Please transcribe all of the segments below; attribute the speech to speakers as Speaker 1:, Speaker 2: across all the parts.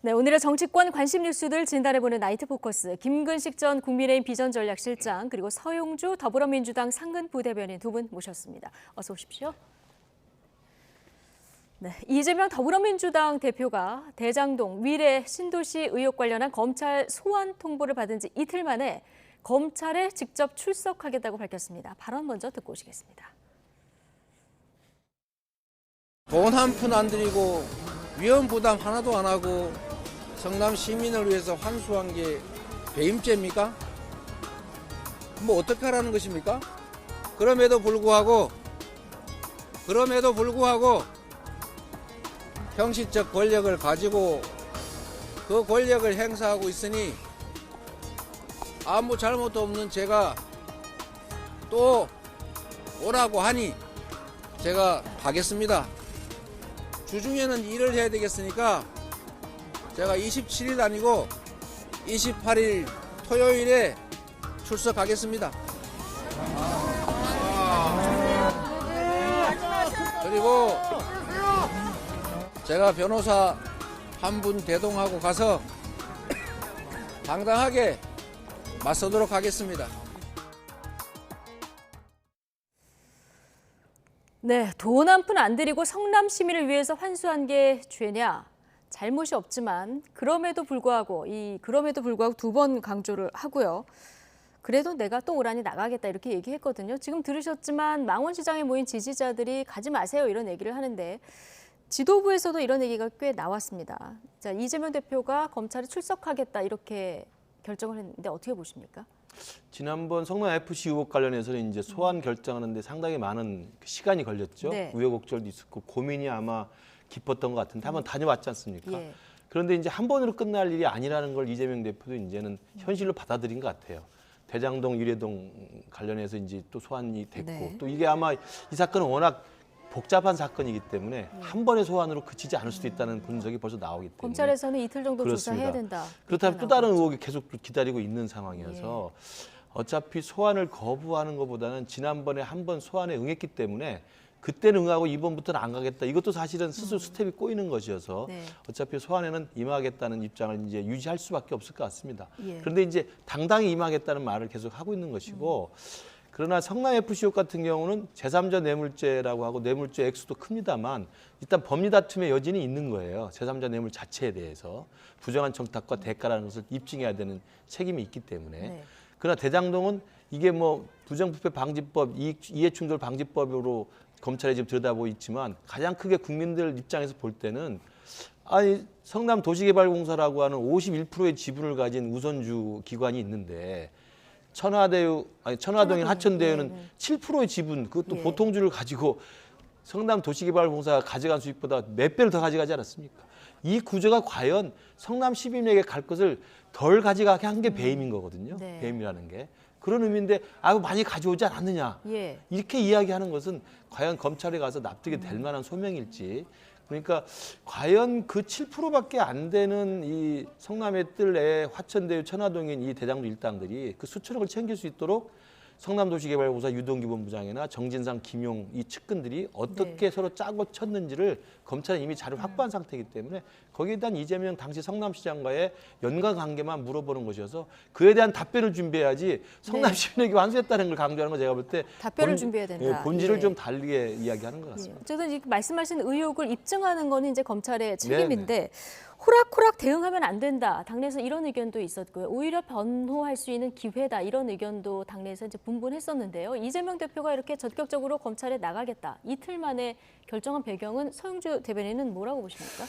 Speaker 1: 네, 오늘의 정치권 관심 뉴스들 진단해보는 나이트 포커스. 김근식 전 국민의힘 비전전략실장 그리고 서용주 더불어민주당 상근 부대변인 두 분 모셨습니다. 어서 오십시오. 네, 이재명 더불어민주당 대표가 대장동 위례 신도시 의혹 관련한 검찰 소환 통보를 받은 지 이틀 만에 검찰에 직접 출석하겠다고 밝혔습니다. 발언 먼저 듣고 오시겠습니다.
Speaker 2: 돈 한 푼 안 들이고 위험 부담 하나도 안 하고 성남 시민을 위해서 환수한 게 배임죄입니까? 뭐 어떻게 하라는 것입니까? 그럼에도 불구하고 형식적 권력을 가지고 그 권력을 행사하고 있으니 아무 잘못도 없는 제가 또 오라고 하니 제가 가겠습니다. 주중에는 일을 해야 되겠으니까 제가 27일 아니고 28일 토요일에 출석하겠습니다. 그리고 제가 변호사 한 분 대동하고 가서 당당하게 맞서도록 하겠습니다.
Speaker 1: 네, 돈 한 푼 안 들이고 성남 시민을 위해서 환수한 게 죄냐? 잘못이 없지만 그럼에도 불구하고 두 번 강조를 하고요. 그래도 내가 또 오라니 나가겠다 이렇게 얘기했거든요. 지금 들으셨지만 망원시장에 모인 지지자들이 가지 마세요 이런 얘기를 하는데 지도부에서도 이런 얘기가 꽤 나왔습니다. 자, 이재명 대표가 검찰에 출석하겠다 이렇게 결정을 했는데 어떻게 보십니까?
Speaker 3: 지난번 성남FC 의혹 관련해서는 이제 소환 결정하는데 상당히 많은 시간이 걸렸죠.
Speaker 1: 네.
Speaker 3: 우여곡절도 있었고 고민이 아마 깊었던 것 같은데 한번 다녀왔지 않습니까?
Speaker 1: 예.
Speaker 3: 그런데 이제 한 번으로 끝날 일이 아니라는 걸 이재명 대표도 이제는 현실로 받아들인 것 같아요. 대장동, 위례동 관련해서 이제 또 소환이 됐고
Speaker 1: 네.
Speaker 3: 또 이게 아마 이 사건은 워낙 복잡한 사건이기 때문에 한 번의 소환으로 그치지 않을 수도 있다는 분석이 벌써 나오기 때문에
Speaker 1: 검찰에서는 이틀 정도
Speaker 3: 그렇습니다.
Speaker 1: 조사해야 된다.
Speaker 3: 그렇다면 또 다른 의혹이 계속 기다리고 있는 상황이어서
Speaker 1: 예.
Speaker 3: 어차피 소환을 거부하는 것보다는 지난번에 한 번 소환에 응했기 때문에 그때는 응하고 이번부터는 안 가겠다. 이것도 사실은 스스로 스텝이 꼬이는 것이어서
Speaker 1: 네.
Speaker 3: 어차피 소환에는 임하겠다는 입장을 이제 유지할 수밖에 없을 것 같습니다.
Speaker 1: 예.
Speaker 3: 그런데 이제 당당히 임하겠다는 말을 계속 하고 있는 것이고 그러나 성남FC 의혹 같은 경우는 제3자 뇌물죄라고 하고 뇌물죄 액수도 큽니다만 일단 법리 다툼의 여진이 있는 거예요. 제3자 뇌물 자체에 대해서 부정한 청탁과 대가라는 것을 입증해야 되는 책임이 있기 때문에
Speaker 1: 네.
Speaker 3: 그러나 대장동은 이게 뭐 부정부패 방지법, 이해충돌 방지법으로 검찰에 지금 들여다보고 있지만 가장 크게 국민들 입장에서 볼 때는 아니 성남 도시개발공사라고 하는 51%의 지분을 가진 우선주 기관이 있는데 천화동인 하천대유는
Speaker 1: 네, 네.
Speaker 3: 7%의 지분 그것도
Speaker 1: 예.
Speaker 3: 보통주를 가지고 성남 도시개발공사가 가져간 수익보다 몇 배를 더 가져가지 않았습니까? 이 구조가 과연 성남 시민에게 갈 것을 덜 가져가게 한 게 배임인 거거든요.
Speaker 1: 네.
Speaker 3: 배임이라는 게. 그런 의미인데 아유 많이 가져오지 않았느냐.
Speaker 1: 예.
Speaker 3: 이렇게 이야기하는 것은 과연 검찰에 가서 납득이 될 만한 소명일지. 그러니까 과연 그 7%밖에 안 되는 이 성남의 뜰에 화천대유 천화동인 이 대장동 일당들이 그 수천억을 챙길 수 있도록 성남도시개발공사 유동규 본부장이나 정진상, 김용 이 측근들이 어떻게 서로 짜고 쳤는지를 검찰은 이미 자료를 확보한 상태이기 때문에 거기에 대한 이재명 당시 성남시장과의 연관 관계만 물어보는 것이어서 그에 대한 답변을 준비해야지 성남 시민에게 완수했다는 걸 강조하는 거 제가 볼 때
Speaker 1: 답변을 준비해야 된다.
Speaker 3: 본질을
Speaker 1: 예.
Speaker 3: 좀 다르게 이야기하는 것
Speaker 1: 예.
Speaker 3: 같습니다.
Speaker 1: 어쨌든 이 말씀하신 의혹을 입증하는 거는 이제 검찰의 책임인데 호락호락 대응하면 안 된다. 당내에서 이런 의견도 있었고요. 오히려 변호할 수 있는 기회다. 이런 의견도 당내에서 이제 분분했었는데요. 이재명 대표가 이렇게 적극적으로 검찰에 나가겠다. 이틀 만에 결정한 배경은 서용주 대변인은 뭐라고 보십니까?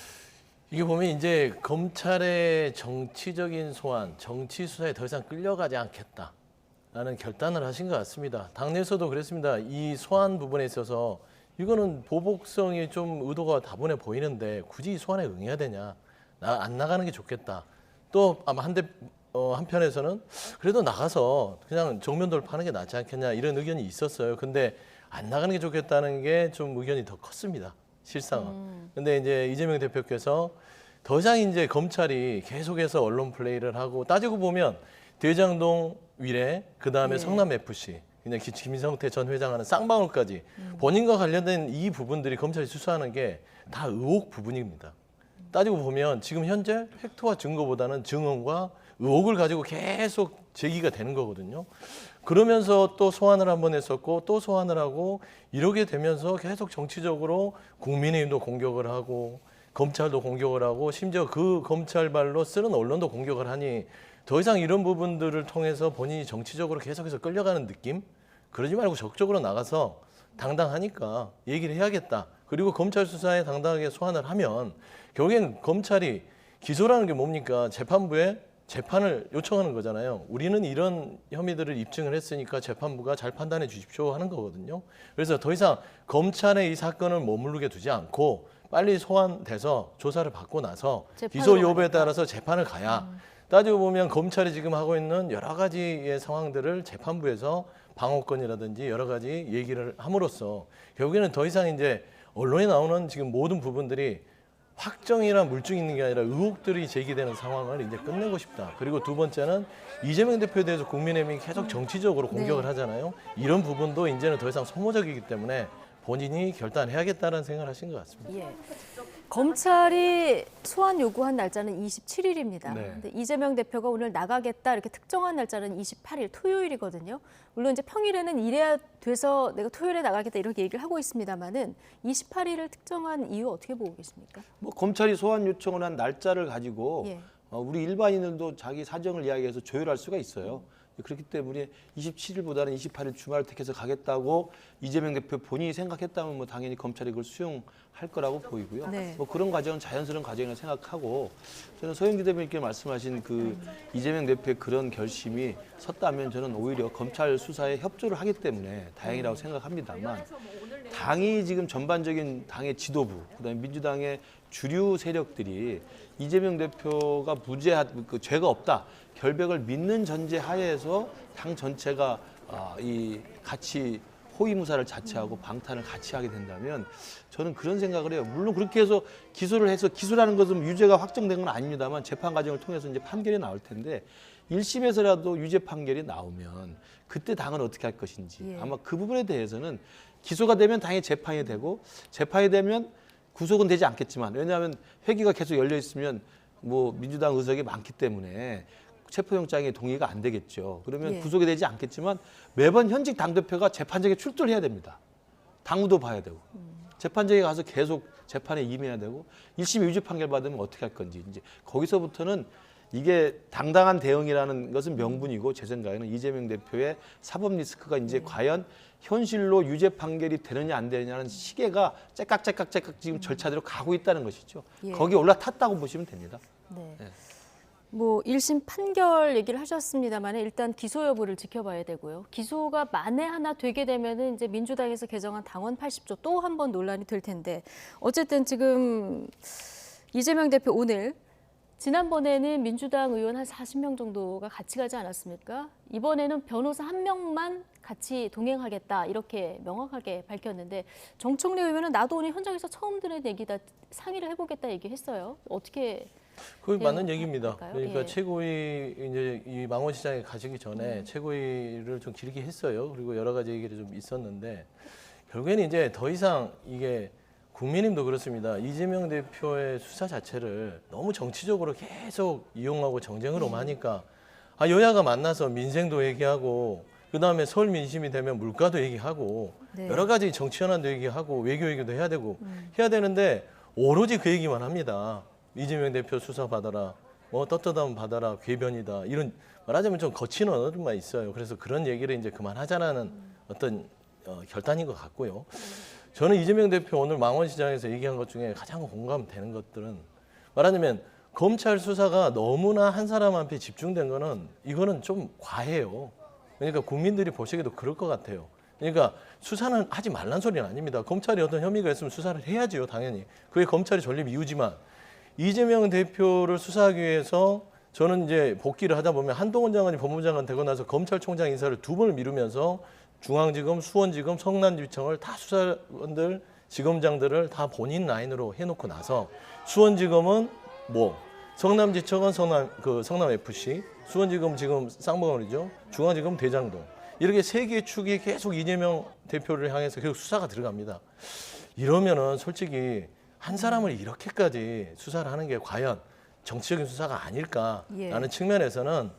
Speaker 4: 이게 보면 이제 검찰의 정치적인 소환, 정치 수사에 더 이상 끌려가지 않겠다라는 결단을 하신 것 같습니다. 당내에서도 그랬습니다. 이 소환 부분에 있어서 이거는 보복성이 좀 의도가 다분해 보이는데 굳이 이 소환에 응해야 되냐? 안 나가는 게 좋겠다. 또 아마 한편에서는 그래도 나가서 그냥 정면 돌파하는 게 낫지 않겠냐 이런 의견이 있었어요. 근데 안 나가는 게 좋겠다는 게 좀 의견이 더 컸습니다. 실상은. 근데 이제 이재명 대표께서 더 이상 이제 검찰이 계속해서 언론 플레이를 하고 따지고 보면 대장동 위례 그다음에 성남FC 그냥 김성태 전 회장하는 쌍방울까지 본인과 관련된 이 부분들이 검찰이 수사하는 게 다 의혹 부분입니다. 따지고 보면 지금 현재 팩트와 증거보다는 증언과 의혹을 가지고 계속 제기가 되는 거거든요. 그러면서 또 소환을 한번 했었고 또 소환을 하고 이러게 되면서 계속 정치적으로 국민의힘도 공격을 하고 검찰도 공격을 하고 심지어 그 검찰발로 쓰는 언론도 공격을 하니 더 이상 이런 부분들을 통해서 본인이 정치적으로 계속해서 끌려가는 느낌? 그러지 말고 적극적으로 나가서 당당하니까 얘기를 해야겠다. 그리고 검찰 수사에 당당하게 소환을 하면 결국엔 검찰이 기소라는 게 뭡니까? 재판부에 재판을 요청하는 거잖아요. 우리는 이런 혐의들을 입증을 했으니까 재판부가 잘 판단해 주십시오 하는 거거든요. 그래서 더 이상 검찰의 이 사건을 머무르게 두지 않고 빨리 소환돼서 조사를 받고 나서 기소 여부에 따라서 재판을 가야 따지고 보면 검찰이 지금 하고 있는 여러 가지의 상황들을 재판부에서 방어권이라든지 여러 가지 얘기를 함으로써 결국에는 더 이상 이제 언론에 나오는 지금 모든 부분들이 확정이나 물증이 있는 게 아니라 의혹들이 제기되는 상황을 이제 끝내고 싶다. 그리고 두 번째는 이재명 대표에 대해서 국민의힘이 계속 정치적으로 공격을 하잖아요. 이런 부분도 이제는 더 이상 소모적이기 때문에 본인이 결단해야겠다는 생각을 하신 것 같습니다.
Speaker 1: 예. 검찰이 소환 요구한 날짜는 27일입니다.
Speaker 3: 네.
Speaker 1: 근데 이재명 대표가 오늘 나가겠다 이렇게 특정한 날짜는 28일 토요일이거든요. 물론 이제 평일에는 이래야 돼서 내가 토요일에 나가겠다 이렇게 얘기를 하고 있습니다만은 28일을 특정한 이유 어떻게 보고 계십니까?
Speaker 3: 뭐 검찰이 소환 요청을 한 날짜를 가지고
Speaker 1: 예.
Speaker 3: 우리 일반인들도 자기 사정을 이야기해서 조율할 수가 있어요. 그렇기 때문에 27일보다는 28일 주말을 택해서 가겠다고 이재명 대표 본인이 생각했다면 뭐 당연히 검찰이 그걸 수용할 거라고 보이고요.
Speaker 1: 네.
Speaker 3: 뭐 그런 과정은 자연스러운 과정이라고 생각하고 저는 소영기 대변인께 말씀하신 그 이재명 대표의 그런 결심이 섰다면 저는 오히려 검찰 수사에 협조를 하기 때문에 다행이라고 생각합니다만 당이 지금 전반적인 당의 지도부, 그다음에 민주당의 주류 세력들이 이재명 대표가 무죄한 그 죄가 없다 결백을 믿는 전제 하에서 당 전체가 이 같이 호위무사를 자체하고 방탄을 같이 하게 된다면 저는 그런 생각을 해요. 물론 그렇게 해서 기소라는 것은 유죄가 확정된 건 아닙니다만 재판 과정을 통해서 이제 판결이 나올 텐데 1심에서라도 유죄 판결이 나오면 그때 당은 어떻게 할 것인지
Speaker 1: 예.
Speaker 3: 아마 그 부분에 대해서는 기소가 되면 당연히 재판이 되고 재판이 되면 구속은 되지 않겠지만 왜냐하면 회기가 계속 열려 있으면 뭐 민주당 의석이 많기 때문에 체포영장에 동의가 안 되겠죠. 그러면
Speaker 1: 예.
Speaker 3: 구속이 되지 않겠지만 매번 현직 당대표가 재판장에 출두를 해야 됩니다. 당무도 봐야 되고 재판장에 가서 계속 재판에 임해야 되고 1심 유죄 판결 받으면 어떻게 할 건지 이제 거기서부터는 이게 당당한 대응이라는 것은 명분이고 제 생각에는 이재명 대표의 사법 리스크가 이제 과연 현실로 유죄 판결이 되느냐 안 되느냐는 시계가 째깍째깍 지금 절차대로 가고 있다는 것이죠.
Speaker 1: 예.
Speaker 3: 거기에 올라탔다고 보시면 됩니다.
Speaker 1: 네.
Speaker 3: 네.
Speaker 1: 뭐 1심 판결 얘기를 하셨습니다만 일단 기소 여부를 지켜봐야 되고요. 기소가 만에 하나 되게 되면은 이제 민주당에서 개정한 당원 80조 또 한 번 논란이 될 텐데 어쨌든 지금 이재명 대표 오늘 지난번에는 민주당 의원 한 40명 정도가 같이 가지 않았습니까? 이번에는 변호사 한 명만 같이 동행하겠다 이렇게 명확하게 밝혔는데 정청래 의원은 나도 오늘 현장에서 처음 들은 얘기다 상의를 해보겠다 얘기했어요. 어떻게?
Speaker 4: 그게 맞는
Speaker 1: 네,
Speaker 4: 얘기입니다.
Speaker 1: 할까요?
Speaker 4: 그러니까
Speaker 1: 예.
Speaker 4: 최고위 이제 이 망원시장에 가시기 전에 최고위를 좀 길게 했어요. 그리고 여러 가지 얘기를 좀 있었는데 결국에는 이제 더 이상 이게 국민의힘도 그렇습니다. 이재명 대표의 수사 자체를 너무 정치적으로 계속 이용하고 정쟁으로만 하니까 여야가 만나서 민생도 얘기하고 그다음에 서울 민심이 되면 물가도 얘기하고
Speaker 1: 네.
Speaker 4: 여러 가지 정치 현안도 얘기하고 외교 얘기도 해야 되고 해야 되는데 오로지 그 얘기만 합니다. 이재명 대표 수사 받아라, 뭐 떳떳함 받아라, 궤변이다 이런 말하자면 좀 거친 언어들만 있어요. 그래서 그런 얘기를 이제 그만하자라는 어떤 결단인 것 같고요. 저는 이재명 대표 오늘 망원시장에서 얘기한 것 중에 가장 공감되는 것들은 말하자면 검찰 수사가 너무나 한 사람 앞에 집중된 거는 이거는 좀 과해요. 그러니까 국민들이 보시기도 그럴 것 같아요. 그러니까 수사는 하지 말란 소리는 아닙니다. 검찰이 어떤 혐의가 있으면 수사를 해야지요, 당연히. 그게 검찰이 존립 이유지만 이재명 대표를 수사하기 위해서 저는 이제 복귀를 하다 보면 한동훈 장관이 법무장관 되고 나서 검찰총장 인사를 2번을 미루면서 중앙지검, 수원지검, 성남지청을 다 수사관들, 지검장들을 다 본인 라인으로 해놓고 나서 수원지검은 뭐 성남지청은 성남 FC, 수원지검 지금 쌍방울이죠. 중앙지검 대장동 이렇게 세 개의 축이 계속 이재명 대표를 향해서 계속 수사가 들어갑니다. 이러면은 솔직히 한 사람을 이렇게까지 수사를 하는 게 과연 정치적인 수사가 아닐까라는
Speaker 1: 예.
Speaker 4: 측면에서는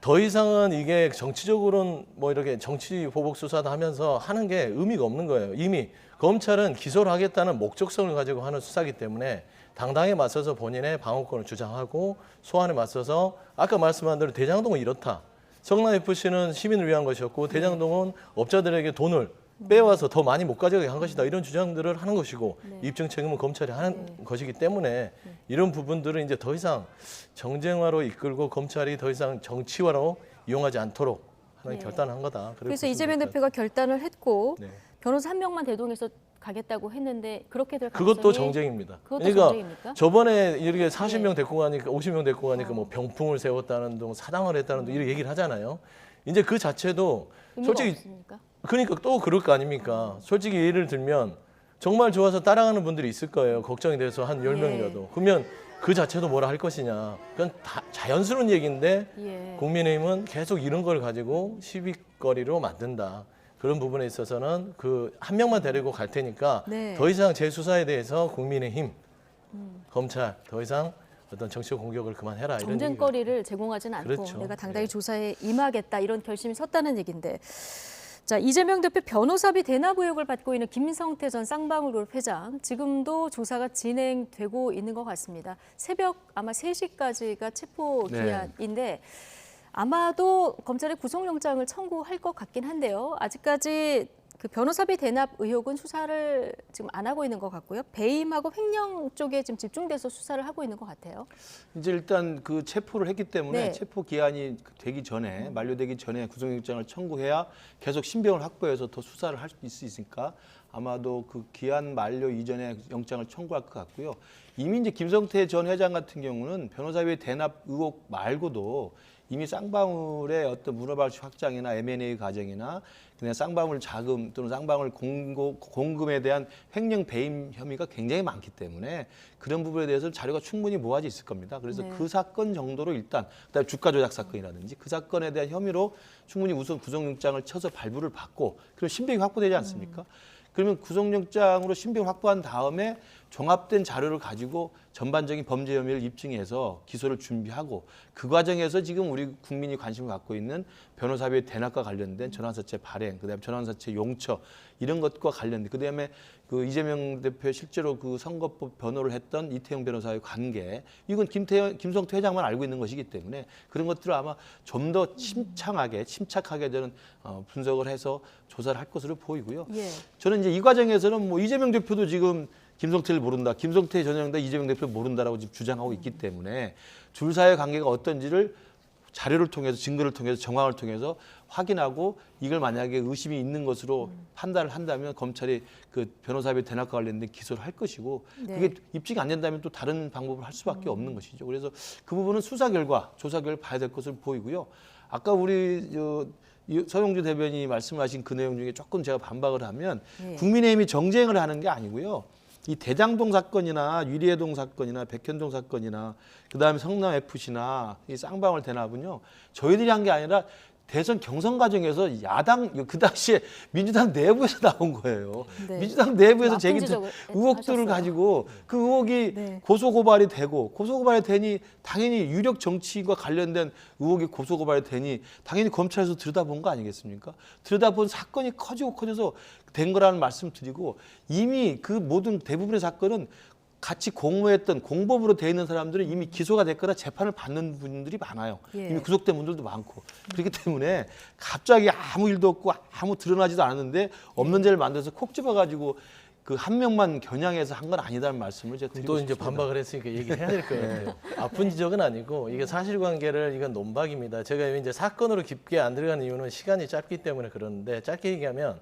Speaker 4: 더 이상은 이게 정치적으로는 뭐 이렇게 정치 보복 수사도 하면서 하는 게 의미가 없는 거예요. 이미 검찰은 기소를 하겠다는 목적성을 가지고 하는 수사이기 때문에 당당히 맞서서 본인의 방어권을 주장하고 소환에 맞서서 아까 말씀한 대로 대장동은 이렇다. 성남FC는 시민을 위한 것이었고 대장동은 업자들에게 돈을 빼와서 더 많이 못 가져가게 한 것이다. 이런 주장들을 하는 것이고
Speaker 1: 네.
Speaker 4: 입증 책임은 검찰이 하는 것이기 때문에 이런 부분들은 이제 더 이상 정쟁화로 이끌고 검찰이 더 이상 정치화로 이용하지 않도록 하는
Speaker 1: 네.
Speaker 4: 결단을 한 거다.
Speaker 1: 그래서 이재명 대표가 결단을 했고
Speaker 4: 네.
Speaker 1: 변호사 한 명만 대동해서 가겠다고 했는데 그렇게 될 가능성이
Speaker 4: 그것도 정쟁입니다.
Speaker 1: 그것도
Speaker 4: 그러니까
Speaker 1: 정쟁입니까?
Speaker 4: 저번에 이렇게 40명 데리고 가니까 50명 데리고 가니까
Speaker 1: 어.
Speaker 4: 뭐 병풍을 세웠다는 둥 사당을 했다는 둥 이런 얘기를 하잖아요. 이제 그 자체도
Speaker 1: 의미가
Speaker 4: 솔직히
Speaker 1: 없습니까?
Speaker 4: 그러니까 또 그럴 거 아닙니까? 솔직히 예를 들면 정말 좋아서 따라가는 분들이 있을 거예요. 걱정이 돼서 한 10명이라도. 그러면 그 자체도 뭐라 할 것이냐. 그건 다 자연스러운 얘기인데
Speaker 1: 예.
Speaker 4: 국민의힘은 계속 이런 걸 가지고 시비거리로 만든다. 그런 부분에 있어서는 그 한 명만 데리고 갈 테니까
Speaker 1: 네.
Speaker 4: 더 이상 재수사에 대해서 국민의힘, 검찰 더 이상 어떤 정치적 공격을 그만해라. 이런 얘기가
Speaker 1: 정쟁거리를 제공하지는 않고
Speaker 4: 그렇죠.
Speaker 1: 내가 당당히
Speaker 4: 네.
Speaker 1: 조사에 임하겠다 이런 결심이 섰다는 얘기인데 자 이재명 대표 변호사비 대납 의혹을 받고 있는 김성태 전 쌍방울그룹 회장 지금도 조사가 진행되고 있는 것 같습니다. 새벽 아마 3시까지가 체포
Speaker 3: 네.
Speaker 1: 기한인데 아마도 검찰에 구속영장을 청구할 것 같긴 한데요. 아직까지 그 변호사비 대납 의혹은 수사를 지금 안 하고 있는 것 같고요. 배임하고 횡령 쪽에 지금 집중돼서 수사를 하고 있는 것 같아요.
Speaker 3: 이제 일단 그 체포를 했기 때문에
Speaker 1: 네.
Speaker 3: 체포 기한이 되기 전에 만료되기 전에 구속영장을 청구해야 계속 신병을 확보해서 더 수사를 할 수 있으니까 아마도 그 기한 만료 이전에 영장을 청구할 것 같고요. 이미 이제 김성태 전 회장 같은 경우는 변호사비 대납 의혹 말고도 이미 쌍방울의 어떤 문어발식 확장이나 M&A 과정이나 그냥 쌍방울 자금 또는 쌍방울 공금에 대한 횡령 배임 혐의가 굉장히 많기 때문에 그런 부분에 대해서 자료가 충분히 모아져 있을 겁니다. 그래서
Speaker 1: 네.
Speaker 3: 그 사건 정도로 일단 그다음에 주가 조작 사건이라든지 그 사건에 대한 혐의로 충분히 우선 구속영장을 쳐서 발부를 받고 그럼 신병이 확보되지 않습니까? 그러면 구속영장으로 신병을 확보한 다음에 종합된 자료를 가지고 전반적인 범죄 혐의를 입증해서 기소를 준비하고 그 과정에서 지금 우리 국민이 관심을 갖고 있는 변호사비의 대납과 관련된 전환사채 발행, 그다음에 전환사채 용처 이런 것과 관련된 그다음에 그 이재명 대표 실제로 그 선거법 변호를 했던 이태영 변호사의 관계 이건 김성태 회장만 알고 있는 것이기 때문에 그런 것들을 아마 좀 더 침착하게 저는 분석을 해서 조사를 할 것으로 보이고요.
Speaker 1: 예.
Speaker 3: 저는 이제 이 과정에서는 뭐 이재명 대표도 지금 김성태를 모른다, 김성태 전 회장도 이재명 대표를 모른다라고 지금 주장하고 있기 때문에 둘 사이의 관계가 어떤지를 자료를 통해서 증거를 통해서 정황을 통해서 확인하고 이걸 만약에 의심이 있는 것으로 판단을 한다면 검찰이 그 변호사비 대납과 관련된 기소를 할 것이고
Speaker 1: 네.
Speaker 3: 그게 입증이 안 된다면 또 다른 방법을 할 수밖에 없는 것이죠. 그래서 그 부분은 수사 결과, 조사 결과 봐야 될 것으로 보이고요. 아까 우리 서영주 대변인이 말씀하신 그 내용 중에 조금 제가 반박을 하면
Speaker 1: 네.
Speaker 3: 국민의힘이 정쟁을 하는 게 아니고요. 이 대장동 사건이나 유리해동 사건이나 백현동 사건이나 그다음에 성남FC나 이 쌍방울 대납은요. 저희들이 한 게 아니라 대선 경선 과정에서 야당 그 당시에 민주당 내부에서 나온 거예요.
Speaker 1: 네.
Speaker 3: 민주당 내부에서
Speaker 1: 나쁜
Speaker 3: 제기된
Speaker 1: 지적을
Speaker 3: 의혹들을
Speaker 1: 하셨어요.
Speaker 3: 가지고 그 의혹이
Speaker 1: 네.
Speaker 3: 고소고발이 되고 고소고발이 되니 당연히 유력 정치인과 관련된 의혹이 고소고발이 되니 당연히 검찰에서 들여다본 거 아니겠습니까? 들여다본 사건이 커져서 된 거라는 말씀 드리고 이미 그 모든 대부분의 사건은 같이 공모했던 공범으로 돼 있는 사람들은 이미 기소가 됐거나 재판을 받는 분들이 많아요.
Speaker 1: 예.
Speaker 3: 이미 구속된 분들도 많고. 그렇기 때문에 갑자기 아무 일도 없고 아무 드러나지도 않았는데 없는 죄를 만들어서 콕 집어가지고 그 한 명만 겨냥해서 한 건 아니다는 말씀을 제가 드리고
Speaker 4: 또 이제
Speaker 3: 싶습니다.
Speaker 4: 반박을 했으니까 얘기를 해야 될 것 같아요. 아픈 지적은 아니고 이게 사실관계를 이건 논박입니다. 제가 이제 사건으로 깊게 안 들어가는 이유는 시간이 짧기 때문에 그러는데 짧게 얘기하면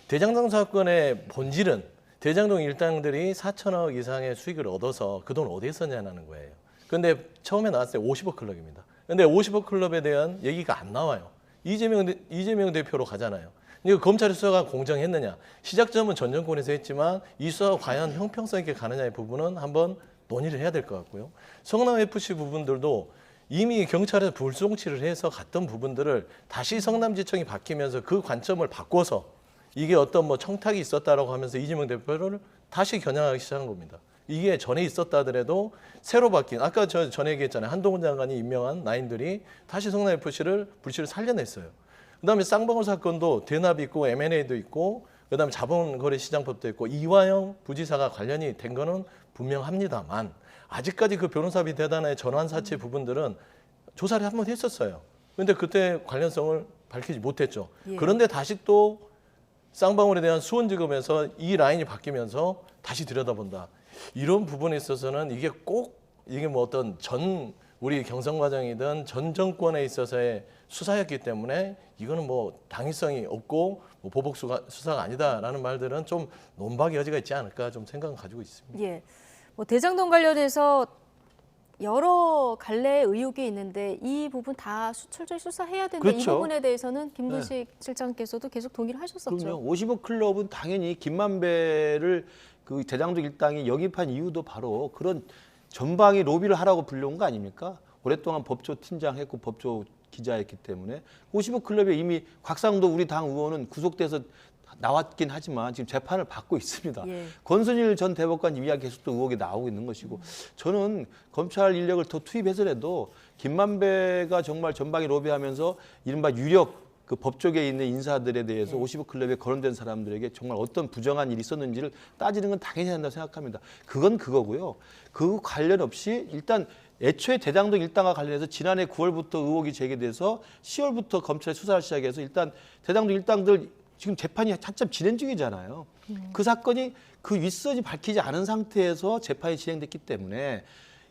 Speaker 4: 대장동 사건의 본질은 대장동 일당들이 4천억 이상의 수익을 얻어서 그 돈 어디에 썼냐는 거예요. 그런데 처음에 나왔을 때 50억 클럽입니다. 그런데 50억 클럽에 대한 얘기가 안 나와요. 이재명 대표로 가잖아요. 이거 검찰의 수사가 공정했느냐. 시작점은 전 정권에서 했지만 이 수사가 과연 형평성 있게 가느냐의 부분은 한번 논의를 해야 될 것 같고요. 성남FC 부분들도 이미 경찰에서 불송치를 해서 갔던 부분들을 다시 성남지청이 바뀌면서 그 관점을 바꿔서 이게 어떤 뭐 청탁이 있었다라고 하면서 이재명 대표를 다시 겨냥하기 시작한 겁니다. 이게 전에 있었다 하더라도 새로 바뀐 아까 저 전에 얘기했잖아요. 한동훈 장관이 임명한 라인들이 다시 성남FC를 불씨를 살려냈어요. 그다음에 쌍방울 사건도 대납이 있고 M&A도 있고 그다음에 자본거래시장법도 있고 이화영 부지사가 관련이 된 거는 분명합니다만 아직까지 그 변호사비 대단의 전환사채 부분들은 조사를 한번 했었어요. 그런데 그때 관련성을 밝히지 못했죠.
Speaker 1: 예.
Speaker 4: 그런데 다시 또 쌍방울에 대한 수원지검에서 이 라인이 바뀌면서 다시 들여다본다. 이런 부분에 있어서는 이게 꼭 이게 뭐 어떤 전 우리 경선 과정이든 전 정권에 있어서의 수사였기 때문에 이거는 뭐 당위성이 없고 뭐 보복 수사가 아니다라는 말들은 좀 논박의 여지가 있지 않을까 좀 생각은 가지고 있습니다.
Speaker 1: 예. 뭐 대장동 관련해서 여러 갈래의 의혹이 있는데 이 부분 다 철저히 수사해야 된다. 이
Speaker 3: 그렇죠.
Speaker 1: 부분에 대해서는 김문식 실장께서도 계속 동의를 하셨었죠.
Speaker 3: 그럼요. 50억 클럽은 당연히 김만배를 그 대장동 일당이 영입한 이유도 바로 그런 전방위 로비를 하라고 불려온 거 아닙니까? 오랫동안 법조 팀장 했고 법조 기자였기 때문에 50억 클럽에 이미 곽상도 우리 당 의원은 구속돼서 나왔긴 하지만 지금 재판을 받고 있습니다.
Speaker 1: 예.
Speaker 3: 권순일 전 대법관 이야기 계속 또 의혹이 나오고 있는 것이고 저는 검찰 인력을 더 투입해서라도 김만배가 정말 전방위 로비하면서 이른바 유력 그 법조계에 있는 인사들에 대해서 50억 클럽에 거론된 사람들에게 정말 어떤 부정한 일이 있었는지를 따지는 건 당연히 한다고 생각합니다. 그건 그거고요. 그 관련 없이 일단 애초에 대장동 일당과 관련해서 지난해 9월부터 의혹이 제기돼서 10월부터 검찰이 수사를 시작해서 일단 대장동 일당들 지금 재판이 한참 진행 중이잖아요. 그 사건이 그 윗선이 밝히지 않은 상태에서 재판이 진행됐기 때문에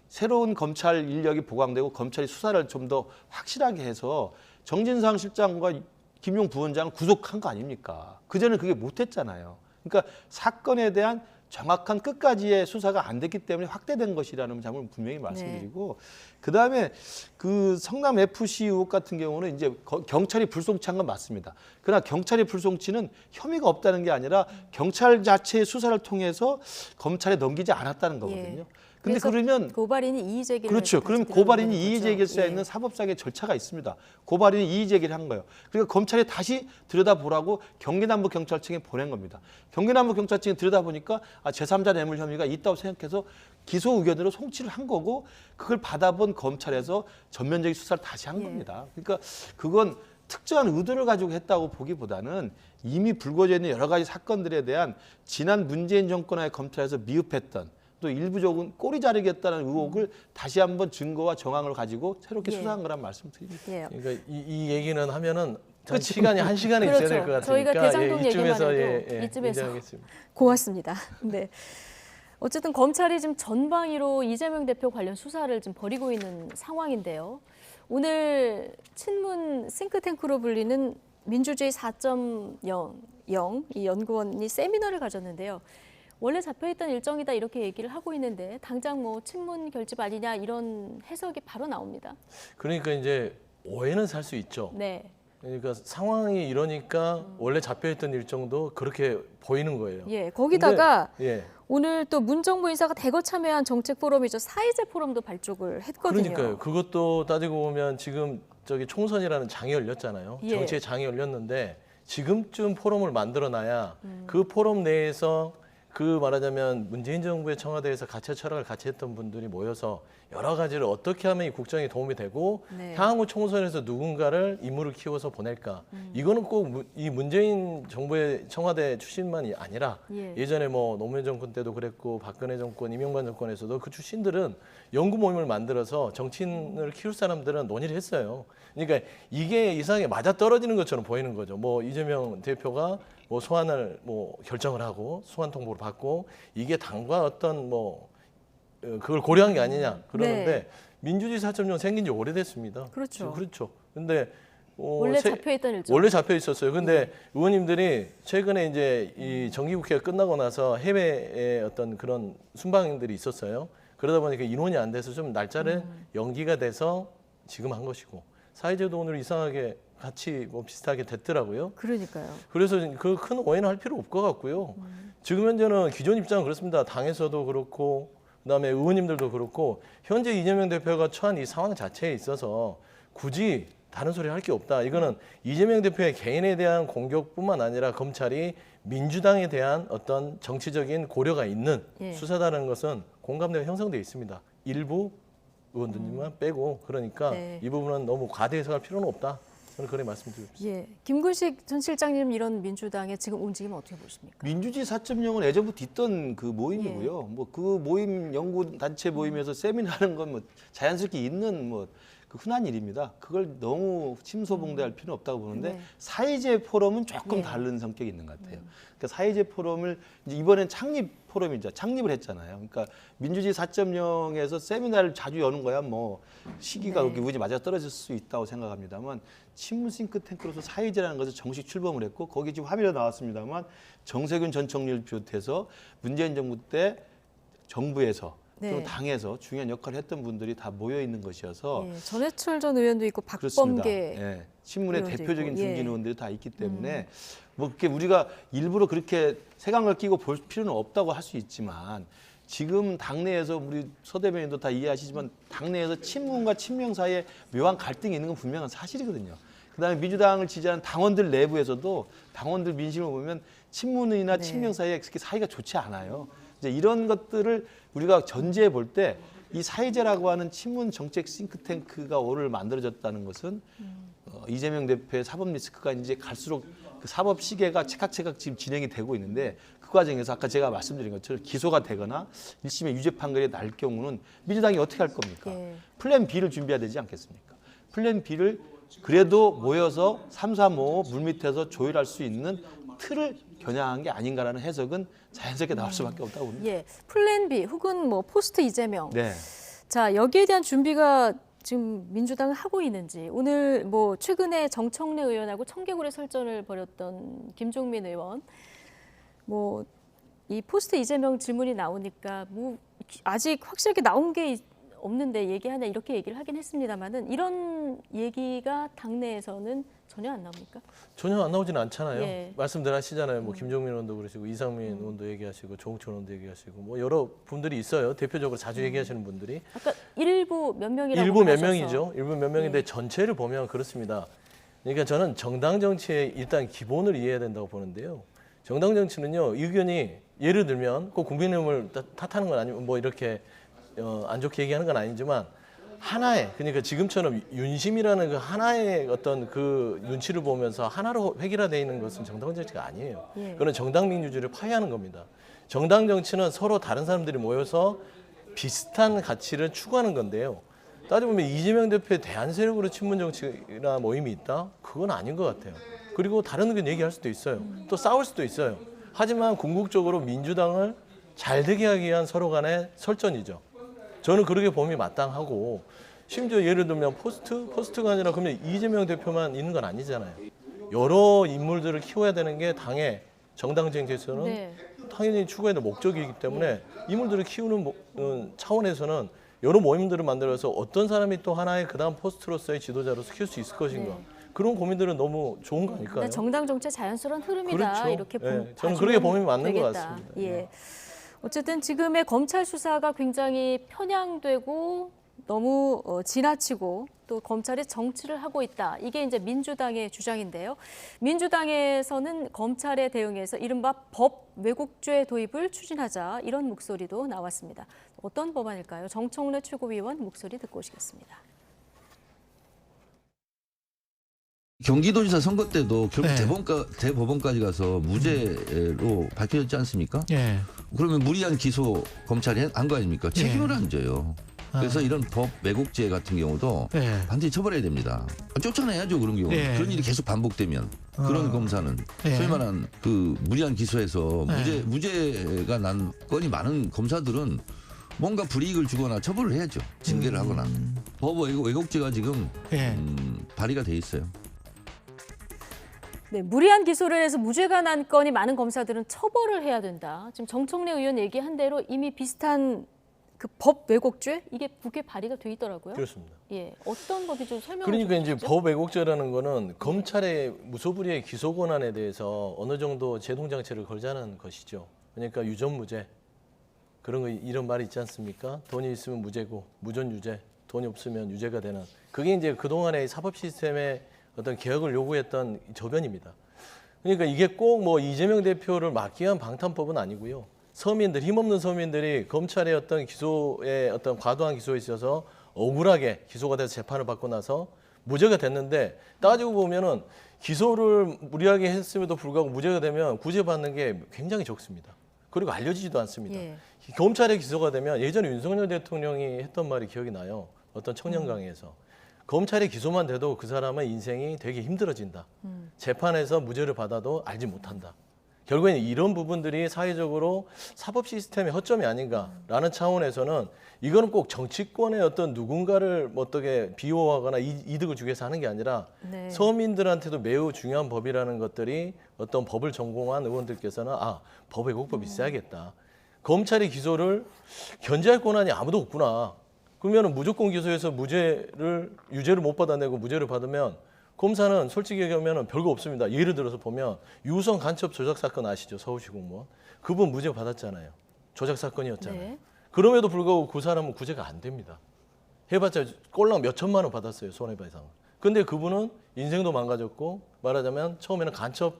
Speaker 3: 새로운 검찰 인력이 보강되고 검찰이 수사를 좀 더 확실하게 해서 정진상 실장과 김용 부원장을 구속한 거 아닙니까? 그전에 그게 못했잖아요. 그러니까 사건에 대한 정확한 끝까지의 수사가 안 됐기 때문에 확대된 것이라는 점을 분명히 말씀드리고 그다음에 그 성남 FC 의혹 같은 경우는 이제 경찰이 불송치한 건 맞습니다. 그러나 경찰이 불송치는 혐의가 없다는 게 아니라 경찰 자체의 수사를 통해서 검찰에 넘기지 않았다는 거거든요. 근데
Speaker 1: 그래서
Speaker 3: 그러면
Speaker 1: 고발인이 이의 제기를
Speaker 3: 그렇죠. 그럼
Speaker 1: 다시
Speaker 3: 고발인이
Speaker 1: 들어가는
Speaker 3: 이의
Speaker 1: 거죠.
Speaker 3: 제기할 수
Speaker 1: 예.
Speaker 3: 있는 사법상의 절차가 있습니다. 고발인이 이의 제기를 한 거예요. 그러니까 검찰이 다시 들여다보라고 경기남부 경찰청에 보낸 겁니다. 경기남부 경찰청에 들여다보니까 제3자 뇌물 혐의가 있다고 생각해서 기소 의견으로 송치를 한 거고 그걸 받아본 검찰에서 전면적인 수사를 다시 한 겁니다. 그러니까 그건 특정한 의도를 가지고 했다고 보기보다는 이미 불거져 있는 여러 가지 사건들에 대한 지난 문재인 정권의 검찰에서 미흡했던 또 일부적인 꼬리 자르겠다는 의혹을 다시 한번 증거와 정황을 가지고 새롭게 수사한 거란 말씀드립니다.
Speaker 1: 예.
Speaker 4: 그러니까 이 얘기는 하면은 시간이 한 시간에
Speaker 1: 그렇죠.
Speaker 4: 있어야 될 것 같으니까
Speaker 1: 저희가 대장동
Speaker 4: 이쯤에서
Speaker 1: 얘기만 해도 이쯤에서
Speaker 4: 인정하겠습니다.
Speaker 1: 고맙습니다. 네. 어쨌든 검찰이 지금 전방위로 이재명 대표 관련 수사를 지금 벌이고 있는 상황인데요. 오늘 친문 싱크탱크로 불리는 민주주의 4.0 이 연구원이 세미나를 가졌는데요. 원래 잡혀있던 일정이다 이렇게 얘기를 하고 있는데 당장 뭐 친문 결집 아니냐 이런 해석이 바로 나옵니다.
Speaker 4: 그러니까 이제 오해는 살 수 있죠.
Speaker 1: 네.
Speaker 4: 그러니까 상황이 이러니까 원래 잡혀있던 일정도 그렇게 보이는 거예요.
Speaker 1: 예. 거기다가
Speaker 4: 근데, 예.
Speaker 1: 오늘 또 문정부 인사가 대거 참여한 정책 포럼이죠. 사이제 포럼도 발족을 했거든요.
Speaker 4: 그러니까요. 그것도 따지고 보면 지금 저기 총선이라는 장이 열렸잖아요.
Speaker 1: 예.
Speaker 4: 정치의 장이 열렸는데 지금쯤 포럼을 만들어놔야 그 포럼 내에서 그 말하자면 문재인 정부의 청와대에서 가치 철학을 같이 했던 분들이 모여서 여러 가지를 어떻게 하면 이 국정에 도움이 되고
Speaker 1: 네.
Speaker 4: 향후 총선에서 누군가를 인물을 키워서 보낼까. 이거는 꼭 이 문재인 정부의 청와대 출신만이 아니라
Speaker 1: 예.
Speaker 4: 예전에 뭐 노무현 정권 때도 그랬고 박근혜 정권, 이명박 정권에서도 그 출신들은 연구 모임을 만들어서 정치인을 키울 사람들은 논의를 했어요. 그러니까 이게 이상하게 맞아떨어지는 것처럼 보이는 거죠. 뭐 이재명 대표가 뭐 소환을 뭐 결정을 하고 소환 통보를 받고 이게 당과 어떤 뭐 그걸 고려한 게 아니냐 그러는데
Speaker 1: 네.
Speaker 4: 민주주의 4.0 생긴 지 오래됐습니다.
Speaker 1: 그렇죠.
Speaker 4: 그렇죠. 근데
Speaker 1: 원래 잡혀있던 일정.
Speaker 4: 원래 잡혀 있었어요. 근데 의원님들이 최근에 이제 이 정기국회가 끝나고 나서 해외에 어떤 그런 순방들이 있었어요. 그러다 보니까 인원이 안 돼서 좀 날짜를 연기가 돼서 지금 한 것이고 사회제도 오늘 이상하게 같이 뭐 비슷하게 됐더라고요.
Speaker 1: 그러니까요.
Speaker 4: 그래서 그 큰 오해는 할 필요 없을 것 같고요. 지금 현재는 기존 입장은 그렇습니다. 당에서도 그렇고 그다음에 의원님들도 그렇고 현재 이재명 대표가 처한 이 상황 자체에 있어서 굳이 다른 소리 할 게 없다. 이거는 이재명 대표의 개인에 대한 공격뿐만 아니라 검찰이 민주당에 대한 어떤 정치적인 고려가 있는
Speaker 1: 예.
Speaker 4: 수사다라는 것은 공감대가 형성되어 있습니다. 일부 의원들만 빼고 그러니까
Speaker 1: 네.
Speaker 4: 이 부분은 너무 과대 해석할 필요는 없다. 저는 그렇게 말씀드리고 싶습니다.
Speaker 1: 예, 김근식 전 실장님 이런 민주당의 지금 움직임 어떻게 보십니까?
Speaker 3: 민주주의 4.0은 예전부터 있던 그 모임이고요. 뭐 그 모임 연구 단체 모임에서 세미나하는 건 뭐 자연스럽게 있는 뭐 그 흔한 일입니다. 그걸 너무 침소봉대할 필요는 없다고 보는데
Speaker 1: 네.
Speaker 3: 사회제 포럼은 조금
Speaker 1: 예.
Speaker 3: 다른 성격이 있는 것 같아요. 그러니까 사회제 포럼을 이제 이번엔 창립 포럼이죠. 창립을 했잖아요. 그러니까 민주주의 4.0에서 세미나를 자주 여는 거야 뭐 시기가
Speaker 1: 네.
Speaker 3: 그렇게 우연히 맞아 떨어질 수 있다고 생각합니다만 친문 싱크탱크로서 사회제라는 것을 정식 출범을 했고 거기 지금 합의가 나왔습니다만 정세균 전 총리를 비롯해서 문재인 정부 때 정부에서
Speaker 1: 네.
Speaker 3: 또 당에서 중요한 역할을 했던 분들이 다 모여 있는 것이어서
Speaker 1: 예, 전해철 전 의원도 있고
Speaker 3: 그렇습니다.
Speaker 1: 박범계
Speaker 3: 예. 친문의
Speaker 1: 의원도
Speaker 3: 대표적인
Speaker 1: 있고,
Speaker 3: 중진
Speaker 1: 예.
Speaker 3: 의원들이 다 있기 때문에 뭐 그렇게 우리가 일부러 그렇게 색안을 끼고 볼 필요는 없다고 할 수 있지만 지금 당내에서 우리 서 대변인도 다 이해하시지만 당내에서 친문과 친명 사이에 묘한 갈등이 있는 건 분명한 사실이거든요. 그다음에 민주당을 지지하는 당원들 내부에서도 당원들 민심을 보면 친문이나
Speaker 1: 네.
Speaker 3: 친명 사이에 그렇게 사이가 좋지 않아요. 이제 이런 것들을 우리가 전제해 볼 때 이 사회제라고 하는 친문 정책 싱크탱크가 오늘 만들어졌다는 것은 이재명 대표의 사법 리스크가 이제 갈수록 그 사법 시계가 체각체각 지금 진행이 되고 있는데 그 과정에서 아까 제가 말씀드린 것처럼 기소가 되거나 1심의 유죄 판결이 날 경우는 민주당이 어떻게 할 겁니까?
Speaker 1: 예.
Speaker 3: 플랜 B를 준비해야 되지 않겠습니까? 플랜 B를 그래도 모여서 3, 4, 5 물밑에서 조율할 수 있는 틀을 겨냥한 게 아닌가라는 해석은 자연스럽게 나올 수밖에 없다고 봅니다.
Speaker 1: 예, 플랜 B 혹은 뭐 포스트 이재명.
Speaker 3: 네.
Speaker 1: 자, 여기에 대한 준비가 지금 민주당은 하고 있는지 오늘 뭐 최근에 정청래 의원하고 청개구리 설전을 벌였던 김종민 의원 뭐 이 포스트 이재명 질문이 나오니까 뭐 아직 확실하게 나온 게 없는데 얘기하냐 이렇게 얘기를 하긴 했습니다만은 이런 얘기가 당내에서는 전혀 안 나옵니까?
Speaker 4: 전혀 안 나오지는 않잖아요.
Speaker 1: 예.
Speaker 4: 말씀들 하시잖아요. 뭐 김종민 의원도 그러시고 이상민 의원도 얘기하시고 조홍천 의원도 얘기하시고 뭐 여러 분들이 있어요. 대표적으로 자주 얘기하시는 분들이.
Speaker 1: 아까 일부 몇 명이라고
Speaker 4: 일부 몇
Speaker 1: 하셔서.
Speaker 4: 명이죠. 일부 몇 명인데
Speaker 1: 예.
Speaker 4: 전체를 보면 그렇습니다. 그러니까 저는 정당 정치의 일단 기본을 이해해야 된다고 보는데요. 정당 정치는요. 의견이 예를 들면 꼭 국민의힘을 탓하는 건 아니고 뭐 이렇게 안 좋게 얘기하는 건 아니지만 하나의 그러니까 지금처럼 윤심이라는 그 하나의 어떤 그 눈치를 보면서 하나로 획일화되어 있는 것은 정당 정치가 아니에요.
Speaker 1: 예.
Speaker 4: 그건 정당 민주주의를 파괴하는 겁니다. 정당 정치는 서로 다른 사람들이 모여서 비슷한 가치를 추구하는 건데요. 따져보면 이재명 대표의 대한 세력으로 친문 정치나 모임이 있다? 그건 아닌 것 같아요. 그리고 다른 의견 얘기할 수도 있어요. 또 싸울 수도 있어요. 하지만 궁극적으로 민주당을 잘 되게 하기 위한 서로 간의 설전이죠. 저는 그렇게 봄이 마땅하고 심지어 예를 들면 포스트가 아니라 그러면 이재명 대표만 있는 건 아니잖아요. 여러 인물들을 키워야 되는 게 당의 정당 정치에서는
Speaker 1: 네.
Speaker 4: 당연히 추구해야 될 목적이기 때문에 인물들을 키우는 차원에서는 여러 모임들을 만들어서 어떤 사람이 또 하나의 그다음 포스트로서의 지도자로서 키울 수 있을 것인가.
Speaker 1: 네.
Speaker 4: 그런 고민들은 너무 좋은 거니까요.
Speaker 1: 근데 정당 정치의 자연스러운 흐름이다.
Speaker 4: 그렇죠.
Speaker 1: 이렇게
Speaker 4: 예, 저는
Speaker 1: 봐주면
Speaker 4: 그렇게 보면 맞는 것
Speaker 1: 되겠다.
Speaker 4: 같습니다.
Speaker 1: 예. 어쨌든 지금의 검찰 수사가 굉장히 편향되고 너무 지나치고 또 검찰이 정치를 하고 있다. 이게 이제 민주당의 주장인데요. 민주당에서는 검찰에 대응해서 이른바 법 왜곡죄 도입을 추진하자 이런 목소리도 나왔습니다. 어떤 법안일까요? 정청래 최고위원 목소리 듣고 오시겠습니다.
Speaker 5: 경기도지사 선거 때도 결국
Speaker 6: 네.
Speaker 5: 대법원까지 가서 무죄로 밝혀졌지 않습니까?
Speaker 6: 예.
Speaker 5: 그러면 무리한 기소 검찰이 한 거 아닙니까? 책임을 안 져요. 그래서 이런 법 왜곡죄 같은 경우도
Speaker 6: 예.
Speaker 5: 반드시 처벌해야 됩니다. 쫓아내야죠, 그런 경우.
Speaker 6: 예.
Speaker 5: 그런 일이 계속 반복되면 그런 검사는
Speaker 6: 예.
Speaker 5: 소위 말하는 그 무리한 기소에서
Speaker 6: 예.
Speaker 5: 무죄가 난 건이 많은 검사들은 뭔가 불이익을 주거나 처벌을 해야죠. 징계를 하거나. 법 왜곡죄가 지금
Speaker 6: 예.
Speaker 5: 발의가 돼 있어요.
Speaker 1: 네, 무리한 기소를 해서 무죄가 난 건이 많은 검사들은 처벌을 해야 된다. 지금 정청래 의원 얘기한 대로 이미 비슷한 그 법 왜곡죄 이게 국회 발의가 돼 있더라고요.
Speaker 4: 그렇습니다.
Speaker 1: 예, 어떤 법이 좀 설명을
Speaker 4: 그러니까
Speaker 1: 좀
Speaker 4: 이제
Speaker 1: 해주시죠?
Speaker 4: 법 왜곡죄라는 거는 검찰의 무소불위의 기소 권한에 대해서 어느 정도 제동 장치를 걸자는 것이죠. 그러니까 유전무죄 그런 거 이런 말이 있지 않습니까? 돈이 있으면 무죄고 무전유죄, 돈이 없으면 유죄가 되는 그게 이제 그동안의 사법 시스템의 어떤 개혁을 요구했던 저변입니다. 그러니까 이게 꼭 뭐 이재명 대표를 막기 위한 방탄법은 아니고요. 서민들, 힘없는 서민들이 검찰의 어떤 기소에 어떤 과도한 기소에 있어서 억울하게 기소가 돼서 재판을 받고 나서 무죄가 됐는데 따지고 보면은 기소를 무리하게 했음에도 불구하고 무죄가 되면 구제받는 게 굉장히 적습니다. 그리고 알려지지도 않습니다.
Speaker 1: 예.
Speaker 4: 검찰에 기소가 되면 예전에 윤석열 대통령이 했던 말이 기억이 나요. 어떤 청년 강의에서 검찰에 기소만 돼도 그 사람의 인생이 되게 힘들어진다. 재판에서 무죄를 받아도 알지 못한다. 결국에는 이런 부분들이 사회적으로 사법 시스템의 허점이 아닌가라는 차원에서는 이거는 꼭 정치권의 어떤 누군가를 뭐 어떻게 비호하거나 이득을 주기 위해서 하는 게 아니라
Speaker 1: 네.
Speaker 4: 서민들한테도 매우 중요한 법이라는 것들이 어떤 법을 전공한 의원들께서는 법 왜곡법이 있어야겠다. 검찰의 기소를 견제할 권한이 아무도 없구나. 그러면 무조건 기소해서 유죄를 못 받아내고 무죄를 받으면 검사는 솔직히 얘기하면 별거 없습니다. 예를 들어서 보면 유성 간첩 조작 사건 아시죠? 서울시 공무원. 그분 무죄 받았잖아요. 조작 사건이었잖아요.
Speaker 1: 네.
Speaker 4: 그럼에도 불구하고 그 사람은 구제가 안 됩니다. 해봤자 꼴랑 몇 천만 원 받았어요. 손해배상. 근데 그분은 인생도 망가졌고 말하자면 처음에는 간첩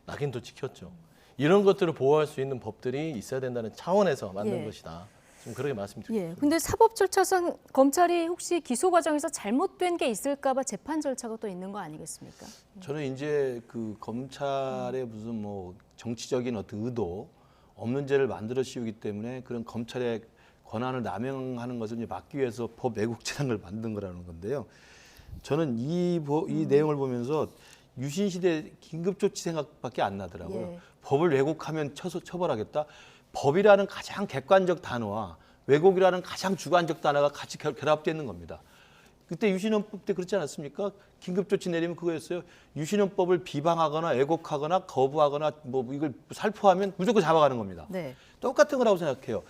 Speaker 4: 낙인도 찍혔죠. 이런 것들을 보호할 수 있는 법들이 있어야 된다는 차원에서 만든
Speaker 1: 예.
Speaker 4: 것이다. 좀 그렇게 말씀드립니다.
Speaker 1: 예. 근데 사법 절차상 검찰이 혹시 기소 과정에서 잘못된 게 있을까 봐 재판 절차가 또 있는 거 아니겠습니까?
Speaker 3: 저는 이제 그 검찰의 무슨 뭐 정치적인 어떤 의도 없는 죄를 만들어 씌우기 때문에 그런 검찰의 권한을 남용하는 것을 이제 막기 위해서 법 왜곡죄라는 걸 만든 거라는 건데요. 저는 이 내용을 보면서 유신 시대 긴급조치 생각밖에 안 나더라고요.
Speaker 1: 예.
Speaker 3: 법을 왜곡하면 처벌하겠다. 법이라는 가장 객관적 단어와 왜곡이라는 가장 주관적 단어가 같이 결합되어 있는 겁니다. 그때 유신헌법 때 그렇지 않았습니까? 긴급조치 내리면 그거였어요. 유신헌법을 비방하거나 왜곡하거나 거부하거나 뭐 이걸 살포하면 무조건 잡아가는 겁니다.
Speaker 1: 네.
Speaker 3: 똑같은 거라고 생각해요.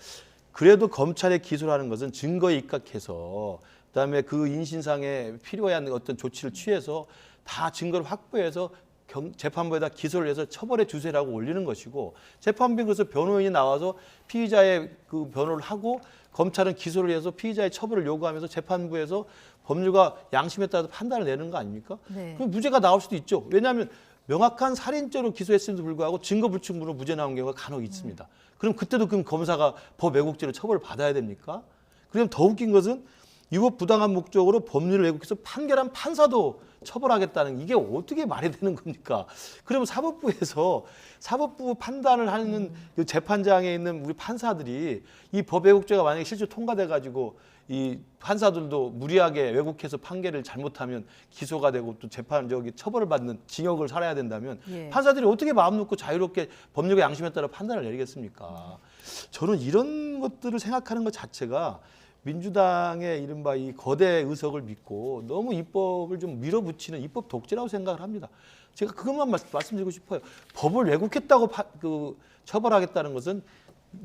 Speaker 3: 그래도 검찰의 기소라는 것은 증거에 입각해서 그다음에 그 인신상에 필요한 어떤 조치를 취해서 다 증거를 확보해서 재판부에다 기소를 해서 처벌의 주세라고 올리는 것이고 재판부에 그래서 변호인이 나와서 피의자의 그 변호를 하고 검찰은 기소를 해서 피의자의 처벌을 요구하면서 재판부에서 법률가 양심에 따라서 판단을 내는 거 아닙니까?
Speaker 1: 네.
Speaker 3: 그럼 무죄가 나올 수도 있죠. 왜냐하면 명확한 살인죄로 기소했음에도 불구하고 증거 불충분으로 무죄 나온 경우가 간혹 있습니다. 그럼 그때도 그럼 검사가 법 왜곡죄로 처벌을 받아야 됩니까? 그럼 더 웃긴 것은 유법 부당한 목적으로 법률을 왜곡해서 판결한 판사도 처벌하겠다는 이게 어떻게 말이 되는 겁니까? 그러면 사법부 판단을 하는 그 재판장에 있는 우리 판사들이 이 법 왜곡죄가 만약에 실제 통과돼 가지고 이 판사들도 무리하게 왜곡해서 판결을 잘못하면 기소가 되고 또 처벌을 받는 징역을 살아야 된다면
Speaker 1: 예.
Speaker 3: 판사들이 어떻게 마음 놓고 자유롭게 법률과 양심에 따라 판단을 내리겠습니까? 저는 이런 것들을 생각하는 것 자체가 민주당의 이른바 이 거대 의석을 믿고 너무 입법을 좀 밀어붙이는 입법 독재라고 생각을 합니다. 제가 그것만 말씀드리고 싶어요. 법을 왜곡했다고 처벌하겠다는 것은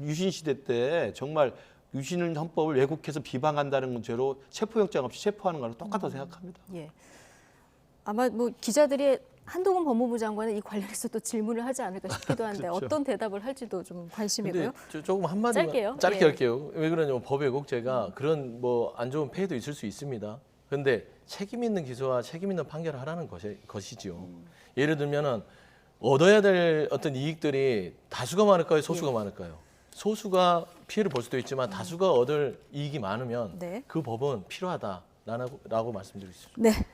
Speaker 3: 유신 시대 때 정말 유신 헌법을 왜곡해서 비방한다는 죄로 체포영장 없이 체포하는 거랑 똑같다고 생각합니다.
Speaker 1: 예. 아마 뭐 기자들이 한동훈 법무부 장관은 이 관련해서 또 질문을 하지 않을까 싶기도 한데
Speaker 3: 그렇죠.
Speaker 1: 어떤 대답을 할지도 좀 관심이고요.
Speaker 4: 근데 조금 한마디만
Speaker 1: 짧게요.
Speaker 4: 짧게
Speaker 1: 예.
Speaker 4: 할게요. 왜 그러냐면 법 왜곡죄가 그런 뭐 안 좋은 폐해도 있을 수 있습니다. 그런데 책임 있는 기소와 책임 있는 판결을 하라는 것이지요. 예를 들면은 얻어야 될 어떤 이익들이 다수가 많을까요, 소수가 많을까요? 소수가 피해를 볼 수도 있지만 다수가 얻을 이익이 많으면
Speaker 1: 네.
Speaker 4: 그 법은 필요하다라고 말씀드릴 수 있습니다.
Speaker 1: 네.